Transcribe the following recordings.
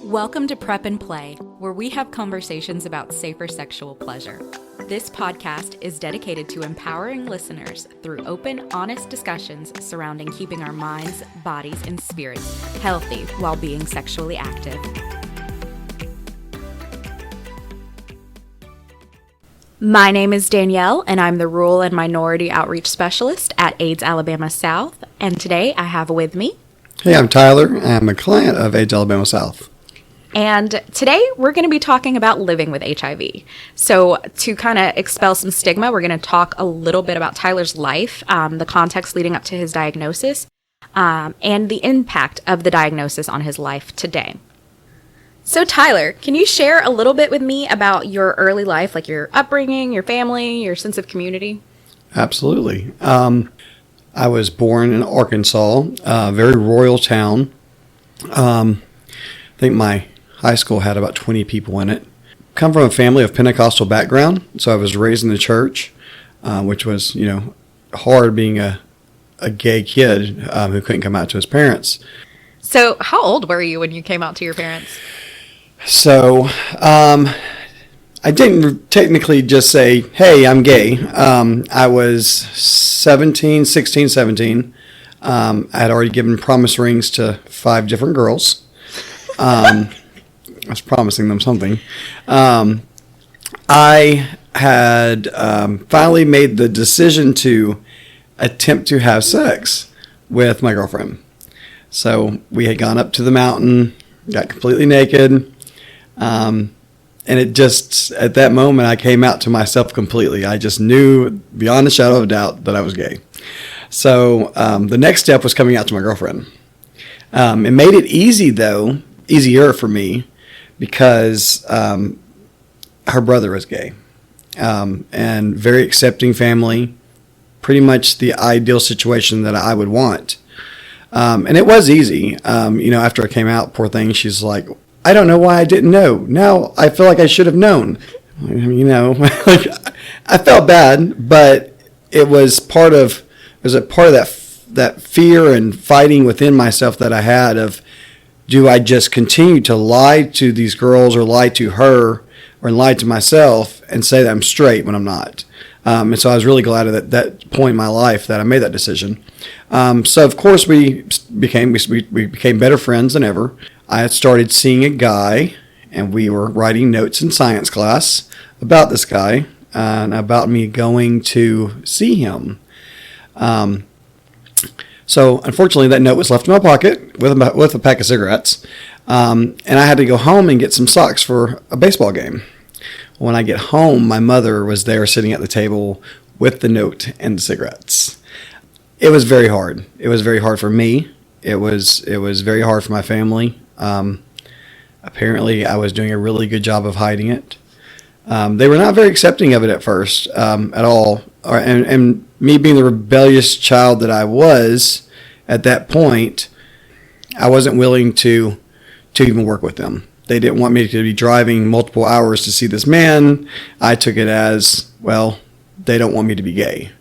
Welcome to Prep and Play, where we have conversations about safer sexual pleasure. This podcast is dedicated to empowering listeners through open, honest discussions surrounding keeping our minds, bodies, and spirits healthy while being sexually active. My name is Danielle, and I'm the Rural and Minority Outreach Specialist at AIDS Alabama South. And today I have with me... Hey, I'm Tyler. I'm a client of AIDS Alabama South. And today we're going to be talking about living with HIV. So to kind of expel some stigma, we're going to talk a little bit about Tyler's life, the context leading up to his diagnosis, and the impact of the diagnosis on his life today. So Tyler, can you share a little bit with me about your early life, like your upbringing, your family, your sense of community? Absolutely. I was born in Arkansas, a very rural town. I think my high school had about 20 people in it. Come from a family of Pentecostal background, so I was raised in the church, which was, hard being a gay kid who couldn't come out to his parents. So how old were you when you came out to your parents? So I didn't technically just say, hey, I'm gay. I was 16, 17. I had already given promise rings to 5 different girls. I was promising them something. I had finally made the decision to attempt to have sex with my girlfriend. So we had gone up to the mountain, got completely naked, and it just, at that moment, I came out to myself completely. I just knew beyond a shadow of a doubt that I was gay. So the next step was coming out to my girlfriend. It made it easier for me, because her brother is gay, and very accepting family, pretty much the ideal situation that I would want. And it was easy. After I came out, poor thing, she's like, I don't know why I didn't know. Now I feel like I should have known. I felt bad, but it was part of that fear and fighting within myself that I had of, do I just continue to lie to these girls or lie to her or lie to myself and say that I'm straight when I'm not? And so I was really glad at that point in my life that I made that decision. So of course we became better friends than ever. I had started seeing a guy, and we were writing notes in science class about this guy and about me going to see him. So unfortunately, that note was left in my pocket with a pack of cigarettes, and I had to go home and get some socks for a baseball game. When I get home, my mother was there sitting at the table with the note and the cigarettes. It was very hard. It was very hard for me. It was very hard for my family. Apparently, I was doing a really good job of hiding it. They were not very accepting of it at first, at all. And me being the rebellious child that I was at that point, I wasn't willing to even work with them. They didn't want me to be driving multiple hours to see this man. I took it as, well, they don't want me to be gay.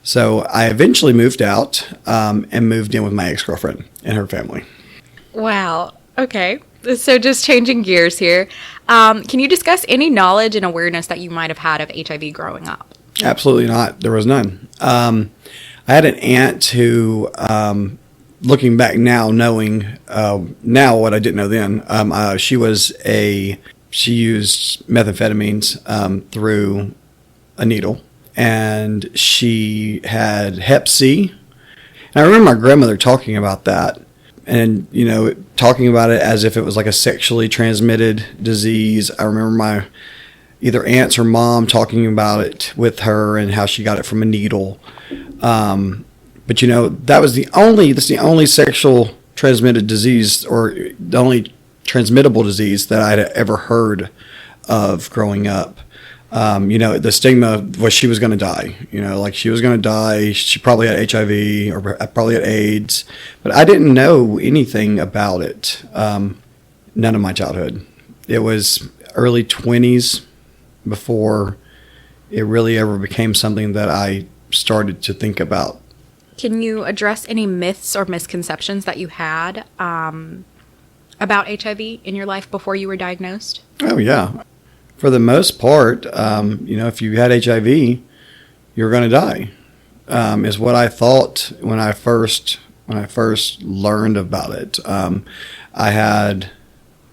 So I eventually moved out and moved in with my ex-girlfriend and her family. Wow. Okay. So just changing gears here. Can you discuss any knowledge and awareness that you might have had of HIV growing up? Absolutely not. There was none. I had an aunt who, looking back now, knowing now what I didn't know then, she used methamphetamines through a needle, and she had Hep C. And I remember my grandmother talking about that, and talking about it as if it was like a sexually transmitted disease. I remember my either aunts or mom talking about it with her and how she got it from a needle. But that's the only sexual transmitted disease, or the only transmittable disease that I'd ever heard of growing up. The stigma was she was going to die. She was going to die. She probably had HIV or probably had AIDS, but I didn't know anything about it. None of my childhood. It was early 20s before it really ever became something that I started to think about. Can you address any myths or misconceptions that you had about HIV in your life before you were diagnosed? Oh, yeah. For the most part, if you had HIV, you're going to die, is what I thought when I first learned about it. I had,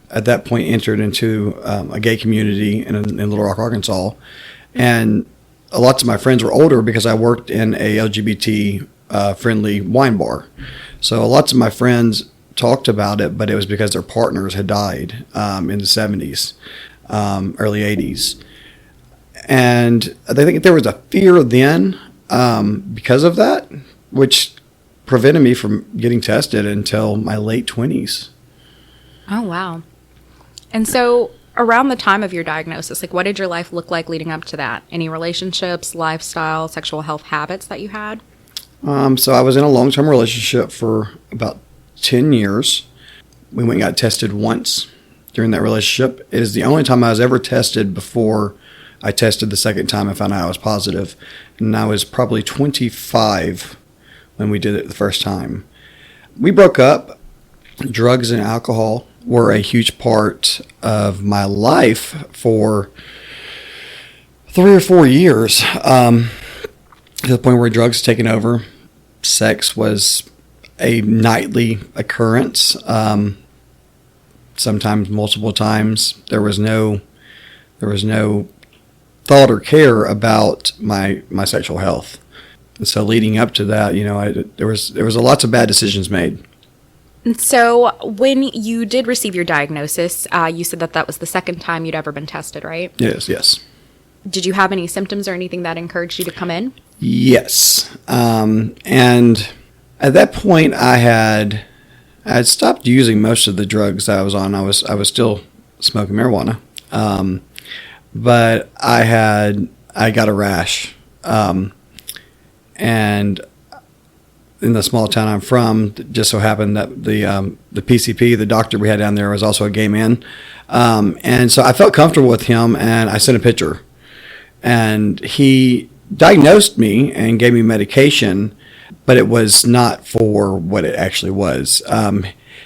at that point, entered into a gay community in Little Rock, Arkansas, and lots of my friends were older because I worked in a LGBT friendly wine bar. So lots of my friends talked about it, but it was because their partners had died in the 70s, early 80s. And I think there was a fear then because of that, which prevented me from getting tested until my late 20s. Oh, wow. And so around the time of your diagnosis, like what did your life look like leading up to that? Any relationships, lifestyle, sexual health habits that you had? So I was in a long-term relationship for about 10 years. We went and got tested once during that relationship. It is the only time I was ever tested before I tested the second time and found out I was positive. And I was probably 25 when we did it the first time. We broke up. Drugs and alcohol were a huge part of my life for 3 or 4 years. To the point where drugs had taken over. Sex was a nightly occurrence, sometimes multiple times. There was no thought or care about my sexual health. And so leading up to that, there was lots of bad decisions made. And so when you did receive your diagnosis, you said that was the second time you'd ever been tested, right? Yes. Did you have any symptoms or anything that encouraged you to come in? Yes. And at that point I had stopped using most of the drugs that I was on. I was still smoking marijuana. But I got a rash. And in the small town I'm from, it just so happened that the PCP, the doctor we had down there, was also a gay man. And so I felt comfortable with him, and I sent a picture. And he diagnosed me and gave me medication, but it was not for what it actually was.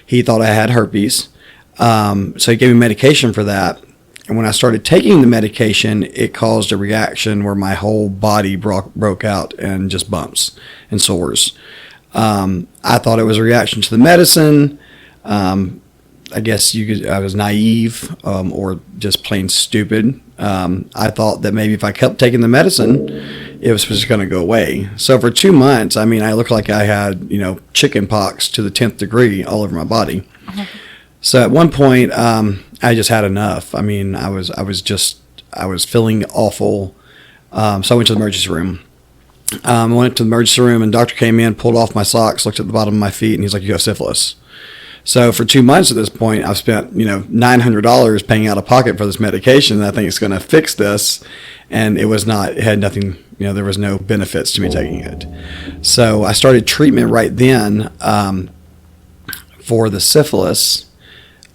He thought I had herpes, so he gave me medication for that. And when I started taking the medication, it caused a reaction where my whole body broke out and just bumps and sores. I thought it was a reaction to the medicine. I guess I was naive or just plain stupid. I thought that maybe if I kept taking the medicine, it was just going to go away. So for 2 months, I looked like I had, chicken pox to the 10th degree all over my body. So at one point, I just had enough. I was feeling awful. So I went to the emergency room. I went to the emergency room, and the doctor came in, pulled off my socks, looked at the bottom of my feet, and he's like, "You have syphilis." So for 2 months at this point, I've spent, $900 paying out of pocket for this medication. And I think it's going to fix this. And it was not, it had nothing, there was no benefits to me taking it. So I started treatment right then for the syphilis.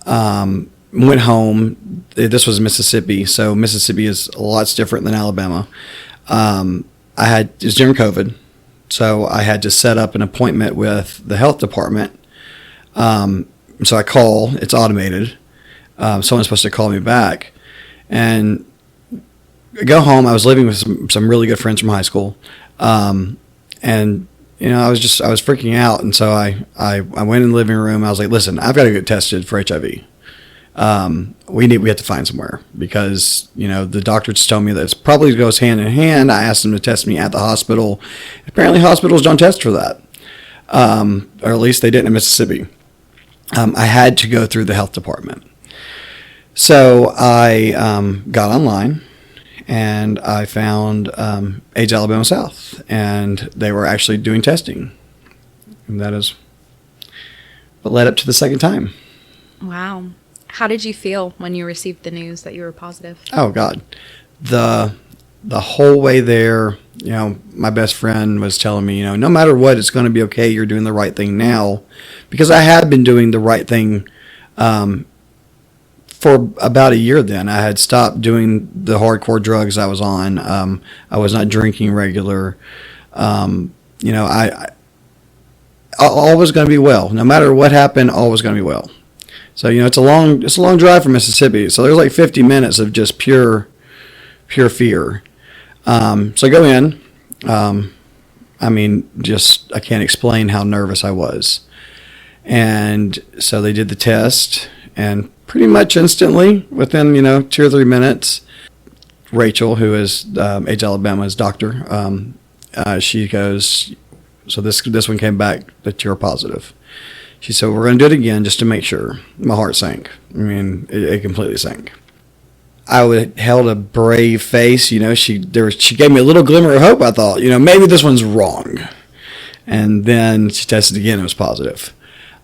Went home. This was Mississippi. So Mississippi is a lot different than Alabama. It was during COVID. So I had to set up an appointment with the health department. So I call, it's automated. Someone's supposed to call me back, and I go home. I was living with some really good friends from high school. And I was freaking out. And so I went in the living room. I was like, "Listen, I've got to get tested for HIV. We have to find somewhere," because, the doctor just told me that it probably goes hand in hand. I asked them to test me at the hospital. Apparently hospitals don't test for that. Or at least they didn't in Mississippi. I had to go through the health department. So I got online, and I found AIDS Alabama South, and they were actually doing testing. And that is what led up to the second time. Wow. How did you feel when you received the news that you were positive? Oh, God. The whole way there, my best friend was telling me, no matter what, it's going to be okay. You're doing the right thing now. Because I had been doing the right thing for about a year then. I had stopped doing the hardcore drugs I was on. I was not drinking regular. All was going to be well. No matter what happened, all was going to be well. So, it's a long drive from Mississippi. So there's like 50 minutes of just pure fear. So I go in. I can't explain how nervous I was. And so they did the test, and pretty much instantly, within 2 or 3 minutes, Rachel, who is AIDS Alabama's doctor, she goes, so this one came back that you're positive. She said, we're going to do it again just to make sure. My heart sank. It completely sank. I held a brave face. She gave me a little glimmer of hope. I thought, maybe this one's wrong. And then she tested again. It was positive.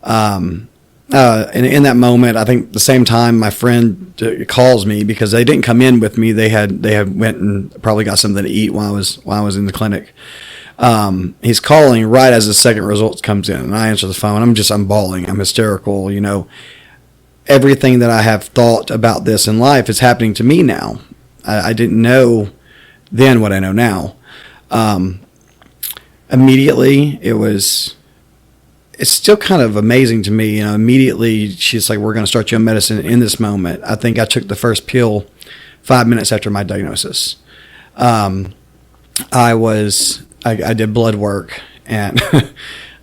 And in that moment, I think the same time my friend calls me, because they didn't come in with me. They had went and probably got something to eat while I was in the clinic. He's calling right as the second result comes in, and I answer the phone. I'm bawling. I'm hysterical. Everything that I have thought about this in life is happening to me now. I didn't know then what I know now. Immediately, it's still kind of amazing to me. Immediately she's like, we're going to start you on medicine in this moment. I think I took the first pill 5 minutes after my diagnosis. I did blood work, and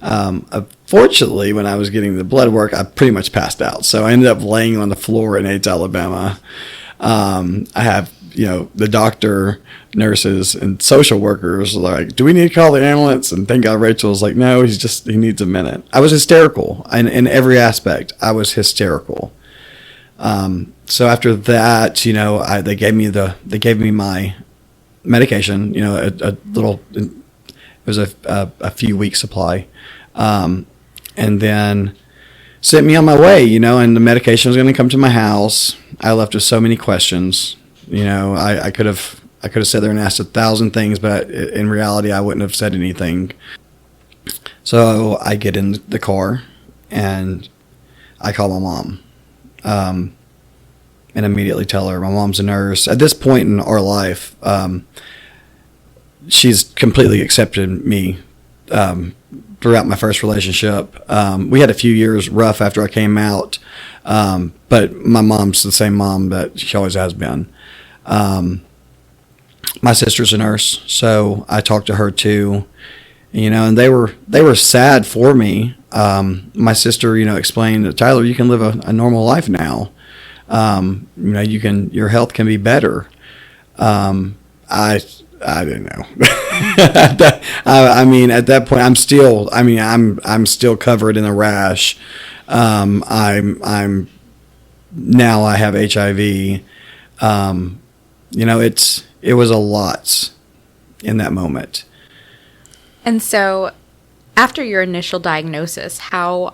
unfortunately, when I was getting the blood work, I pretty much passed out. So I ended up laying on the floor in AIDS, Alabama. I have, the doctor, nurses, and social workers like, do we need to call the ambulance? And thank God Rachel was like, no, he needs a minute. I was hysterical in every aspect. I was hysterical. So after that, they gave me my medication, a little, it was a few weeks supply. And then sent me on my way, and the medication was going to come to my house. I left with so many questions. I could have sat there and asked 1,000 things, but in reality, I wouldn't have said anything. So I get in the car and I call my mom, and immediately tell her. My mom's a nurse. At this point in our life, she's completely accepted me throughout my first relationship. We had a few years rough after I came out, but my mom's the same mom that she always has been. My sister's a nurse, so I talked to her too, and they were sad for me. My sister, explained that, Tyler, you can live a normal life now. Your health can be better. I didn't know. At that point, I'm still covered in a rash. I'm now I have HIV. It was a lot in that moment. And so after your initial diagnosis, how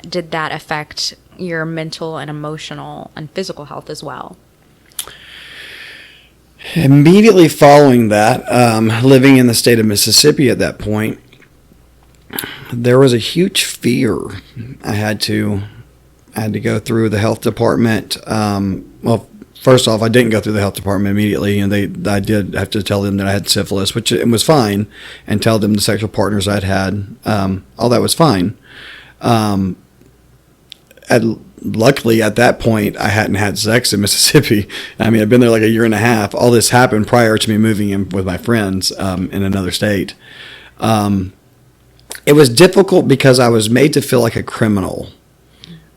did that affect your mental and emotional and physical health as well? Immediately following that, living in the state of Mississippi at that point, there was a huge fear. I had to go through the health department. First off, I didn't go through the health department immediately, and I did have to tell them that I had syphilis, which it was fine, and tell them the sexual partners I'd had. All that was fine. Luckily, at that point, I hadn't had sex in Mississippi. I'd been there like a year and a half. All this happened prior to me moving in with my friends in another state. It was difficult because I was made to feel like a criminal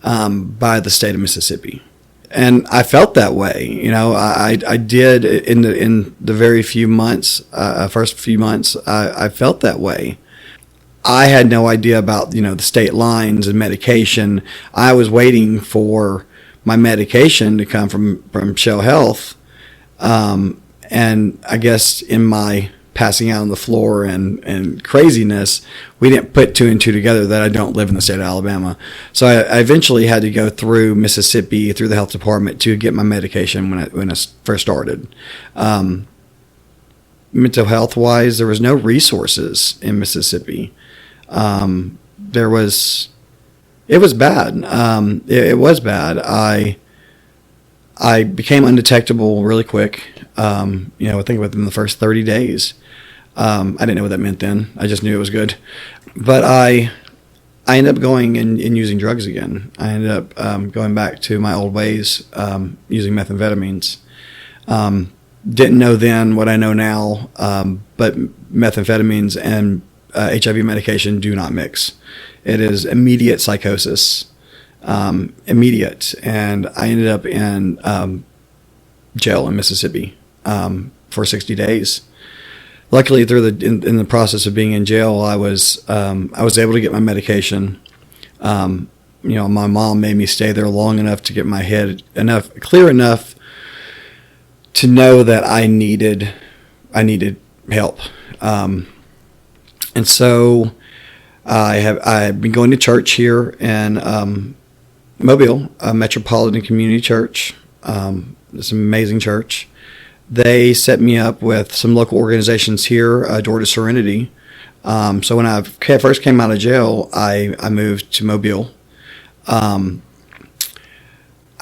by the state of Mississippi. And I felt that way. I did in the very few months, first few months, I felt that way. I had no idea about, the state lines and medication. I was waiting for my medication to come from Shell Health. And I guess in my passing out on the floor and craziness, we didn't put two and two together that I don't live in the state of Alabama. So I eventually had to go through Mississippi, through the health department, to get my medication when I first started. Mental health wise, there was no resources in Mississippi. It was bad. It was bad. I became undetectable really quick. I think within the first 30 days. I didn't know what that meant then. I just knew it was good. But I I ended up going and using drugs again. I ended up going back to my old ways, using methamphetamines. Didn't know then what I know now, but methamphetamines and HIV medication do not mix. It is immediate psychosis, immediate. And I ended up in jail in Mississippi for 60 days. Luckily, in the process of being in jail, I was able to get my medication. My mom made me stay there long enough to get my head clear enough to know that I needed help. And so I've been going to church here in Mobile, a Metropolitan Community Church. It's an amazing church. They set me up with some local organizations here, Door to Serenity. So when I first came out of jail, I moved to Mobile. I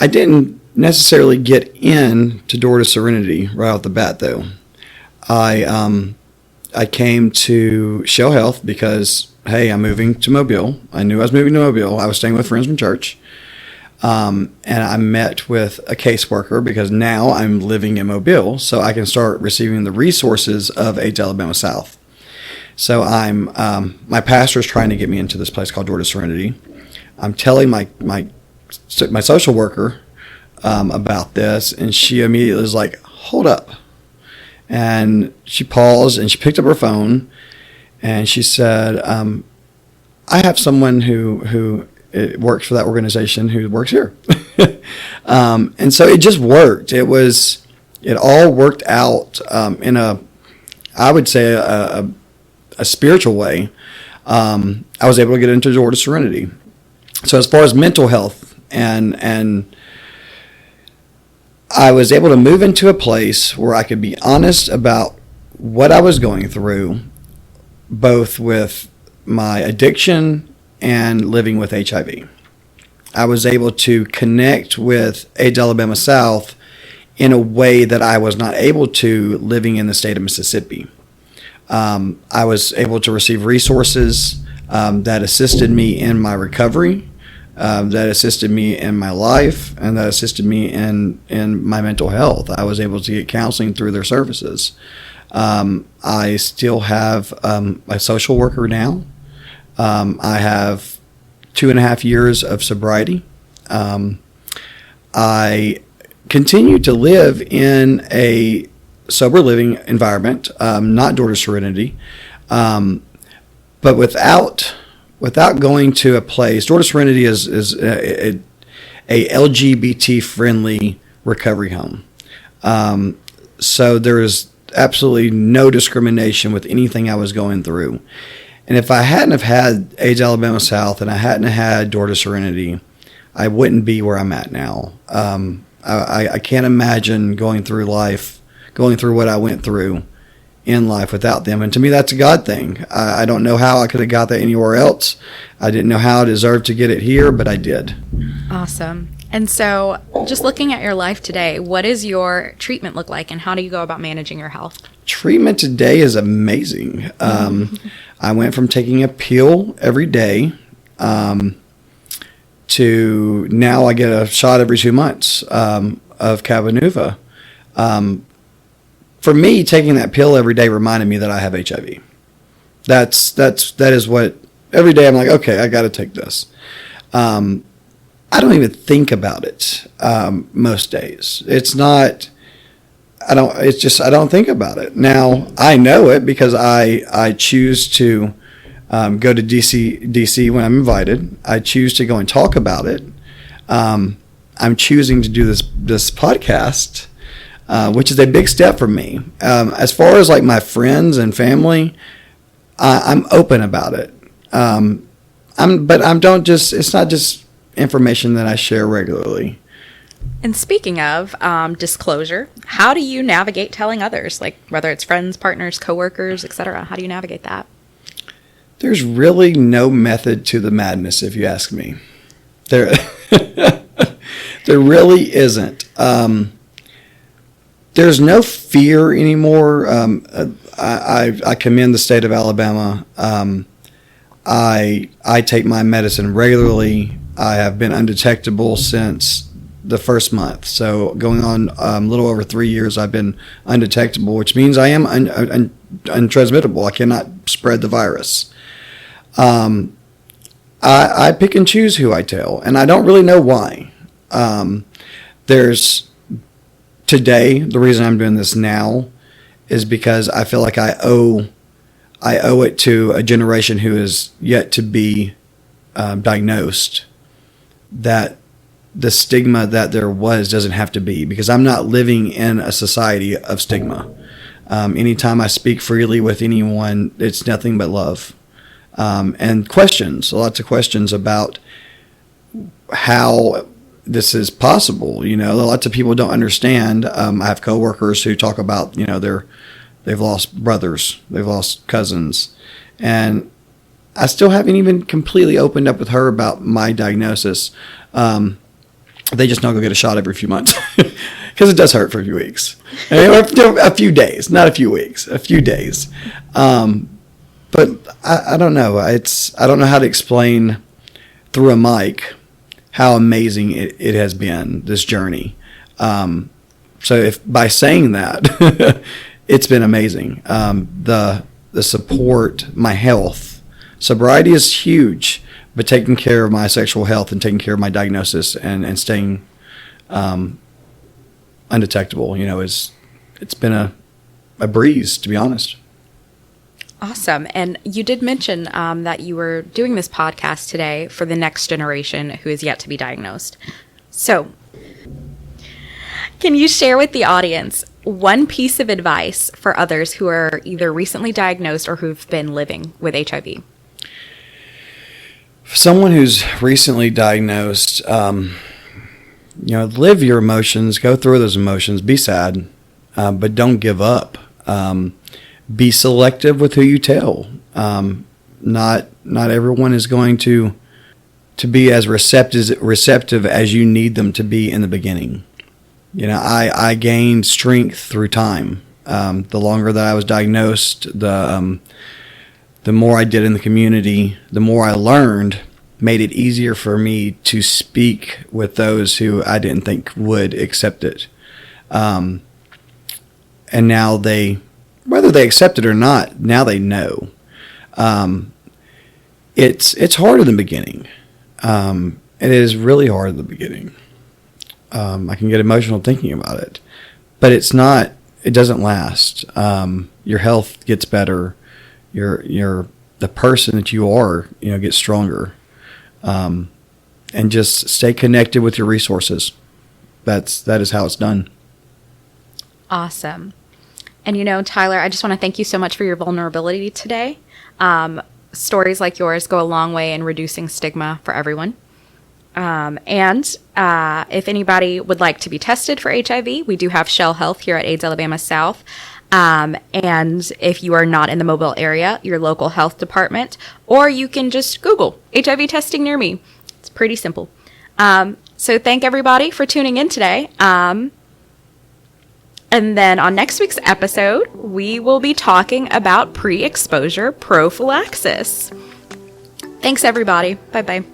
didn't necessarily get in to Door to Serenity right off the bat, though. I came to Shell Health because, hey, I'm moving to Mobile. I knew I was moving to Mobile. I was staying with friends from church. And I met with a caseworker because now I'm living in Mobile, so I can start receiving the resources of AIDS Alabama South. So my pastor is trying to get me into this place called Door to Serenity. I'm telling my social worker about this, and she immediately was like, "Hold up!" And she paused and she picked up her phone, and she said, "I have someone who works for that organization who works here." And so it just worked. It all worked out in I would say a spiritual way. I was able to get into Door to Serenity. So as far as mental health, and I was able to move into a place where I could be honest about what I was going through, both with my addiction and living with HIV. I was able to connect with AIDS Alabama South in a way that I was not able to living in the state of Mississippi. I was able to receive resources that assisted me in my recovery, that assisted me in my life, and that assisted me in my mental health. I was able to get counseling through their services. I still have a social worker now. I have 2.5 years of sobriety. I continue to live in a sober living environment, not Door to Serenity, but without going to a place. Door to Serenity is a LGBT friendly recovery home. So there is absolutely no discrimination with anything I was going through. And if I hadn't have had AIDS Alabama South and I hadn't had Door to Serenity, I wouldn't be where I'm at now. I can't imagine going through what I went through in life without them. And to me, that's a God thing. I don't know how I could have got that anywhere else. I didn't know how I deserved to get it here, but I did. Awesome. And so just looking at your life today, what does your treatment look like, and how do you go about managing your health? Treatment today is amazing. I went from taking a pill every day to now I get a shot every 2 months of Cabenuva. For me, taking that pill every day reminded me that I have HIV. That is what every day I'm like, okay, I got to take this. I don't even think about it most days. I don't think about it. Now I know it because I choose to go to DC when I'm invited. I choose to go and talk about it. I'm choosing to do this podcast, which is a big step for me. As far as like my friends and family, I'm open about it. It's not just information that I share regularly. And speaking of disclosure, how do you navigate telling others, like whether it's friends, partners, coworkers, etc.? How do you navigate that? There's really no method to the madness, if you ask me. There really isn't. There's no fear anymore. I commend the state of Alabama. I take my medicine regularly. I have been undetectable since the first month. So going on a little over 3 years, I've been undetectable, which means I am untransmittable. I cannot spread the virus. I pick and choose who I tell, and I don't really know why. Today, the reason I'm doing this now is because I feel like I owe it to a generation who is yet to be diagnosed, that the stigma that there was doesn't have to be, because I'm not living in a society of stigma. Anytime I speak freely with anyone, it's nothing but love. And lots of questions about how this is possible. Lots of people don't understand. I have coworkers who talk about, they've lost brothers, they've lost cousins, and I still haven't even completely opened up with her about my diagnosis. They just don't go get a shot every few months because it does hurt for a few weeks, a few days, not a few weeks, a few days. But I don't know. I don't know how to explain through a mic how amazing it has been, this journey. So if by saying that, it's been amazing. The support, my health, sobriety is huge, but taking care of my sexual health and taking care of my diagnosis and staying undetectable, it's been a breeze, to be honest. Awesome. And you did mention that you were doing this podcast today for the next generation who is yet to be diagnosed. So can you share with the audience one piece of advice for others who are either recently diagnosed or who've been living with HIV? Someone who's recently diagnosed, live your emotions, go through those emotions, be sad, but don't give up. Be selective with who you tell. Not everyone is going to be as receptive as you need them to be in the beginning. I gained strength through time. The longer that I was diagnosed, the more I did in the community, the more I learned, made it easier for me to speak with those who I didn't think would accept it. And now whether they accept it or not, now they know. It's hard in the beginning. It is really hard in the beginning. I can get emotional thinking about it, but it doesn't last. Your health gets better. The person that you are, gets stronger. And just stay connected with your resources. That is how it's done. Awesome. And Tyler, I just want to thank you so much for your vulnerability today. Stories like yours go a long way in reducing stigma for everyone. And if anybody would like to be tested for HIV, we do have Shell Health here at AIDS Alabama South. And if you are not in the Mobile area, your local health department, or you can just Google HIV testing near me. It's pretty simple. So thank everybody for tuning in today. And then on next week's episode, we will be talking about pre-exposure prophylaxis. Thanks, everybody. Bye-bye.